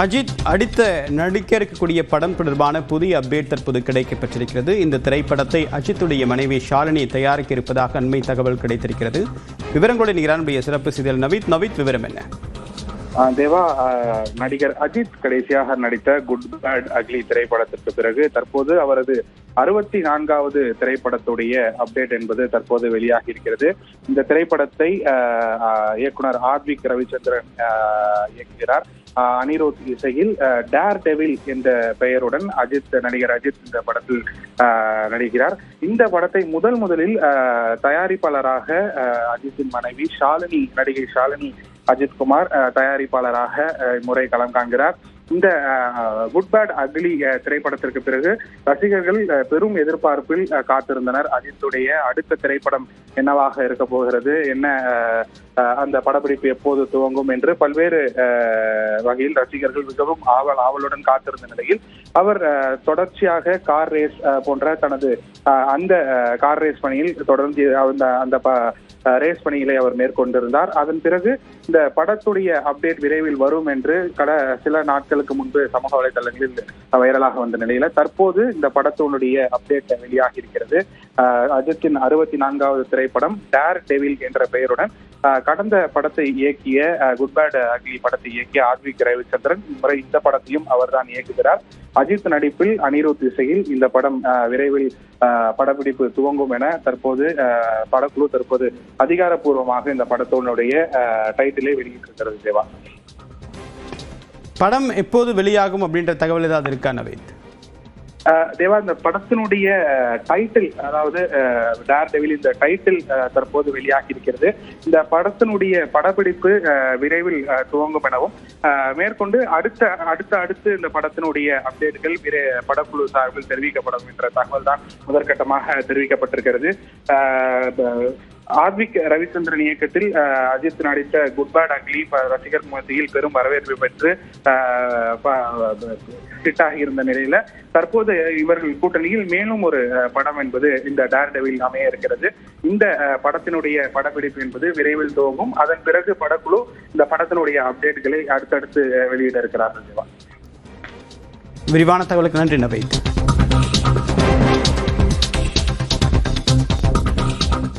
அஜித் அடுத்த நடிக்க இருக்கக்கூடிய படம் தொடர்பான புதிய அப்டேட் தற்போது கிடைக்கப்பட்டிருக்கிறது. இந்த திரைப்படத்தை அஜித்துடைய மனைவி ஷாலினி தயாரிக்க இருப்பதாக அண்மை தகவல் கிடைத்திருக்கிறது. விவரங்களுடன் இரானுடைய சிறப்பு செய்தியாளர் நவீத் விவரம் என்ன? தேவா, நடிகர் அஜித் கடைசியாக நடித்த குட் பேட் அக்லி திரைப்படத்திற்கு பிறகு தற்போது அவரது 64வது திரைப்படத்துடைய அப்டேட் என்பது தற்போது வெளியாகி இருக்கிறது. இந்த திரைப்படத்தை இயக்குனர் ஆத்விக் ரவிச்சந்திரன் இயக்குகிறார். அனிருத் இசையில் டேர் டெவில் என்ற பெயருடன் நடிகர் அஜித் இந்த படத்தில் நடிக்கிறார். இந்த படத்தை முதலில் தயாரிப்பாளராக அஜித்தின் மனைவி நடிகை ஷாலினி அஜித்குமார் தயாரிப்பாளராக முறை களம் காண்கிறார். இந்த குட் பேட் அக்லி திரைப்படத்திற்கு பிறகு ரசிகர்கள் பெரும் எதிர்பார்ப்பில் காத்திருந்தனர். அஜித்துடைய அடுத்த திரைப்படம் என்னவாக இருக்க போகிறது, என்ன அந்த படப்பிடிப்பு எப்போது துவங்கும் என்று பல்வேறு வகையில் ரசிகர்கள் மிகவும் ஆவலுடன் காத்திருந்த நிலையில் அவர் தொடர்ச்சியாக கார் ரேஸ் போன்ற தனது அந்த கார் ரேஸ் பணியில் தொடர்ந்து அந்த ரேஸ் பணிகளை அவர் மேற்கொண்டிருந்தார். அதன் பிறகு இந்த படத்துடைய அப்டேட் விரைவில் வரும் என்று சில நாட்களுக்கு முன்பு சமூக வலைதளங்களில் வைரலாக வந்த நிலையில தற்போது இந்த படத்தினுடைய அப்டேட் வெளியாகி இருக்கிறது. அஜித்தின் 64வது திரைப்படம் டேர் டெவில் என்ற பெயருடன் கடந்த படத்தை இயக்கிய குட் பேட் அக்லி படத்தை இயக்கிய ஆத்விக் ரவிச்சந்திரன் முறை இந்த படத்தையும் அவர்தான் இயக்குகிறார். அஜித் நடிப்பில் அனிருத் இசையில் இந்த படம் விரைவில் படப்பிடிப்பு துவங்கும் என தற்போது படக்குழு தற்போது அதிகாரப்பூர்வமாக இந்த படத்தினுடைய டைட்டிலை வெளியிட்டிருக்கிறது. தேவா, படம் எப்போது வெளியாகும் அப்படின்ற தகவல் ஏதாவது இருக்கா நவீத்? தேவா, இந்த படத்தினுடைய டைட்டில், அதாவது டேர் டெவில் இந்த டைட்டில் தற்போது வெளியாகி இருக்கிறது. இந்த படத்தினுடைய படப்பிடிப்பு விரைவில் துவங்கும் எனவும் மேற்கொண்டு அடுத்து இந்த படத்தினுடைய அப்டேட்டுகள் படக்குழு சார்பில் தெரிவிக்கப்படும் என்ற தகவல் தான் முதற்கட்டமாக தெரிவிக்கப்பட்டிருக்கிறது. ஆத்விக் ரவிச்சந்திரன் இயக்கத்தில் அஜித் நடித்த குட் பேட் அக்லி ரசிகர் மத்தியில் பெரும் வரவேற்பு பெற்று ஹிட்டாகி இருந்த நிலையில தற்போது இவர்கள் கூட்டணியில் மேலும் ஒரு படம் என்பது இந்த டேர் டெவில் அமைய இருக்கிறது. இந்த படத்தினுடைய படப்பிடிப்பு என்பது விரைவில் துவங்கும். அதன் பிறகு படக்குழு இந்த படத்தினுடைய அப்டேட்டுகளை அடுத்தடுத்து வெளியிட இருக்கிறார்கள். விரிவான தகவலுக்கு நன்றி நவீத்.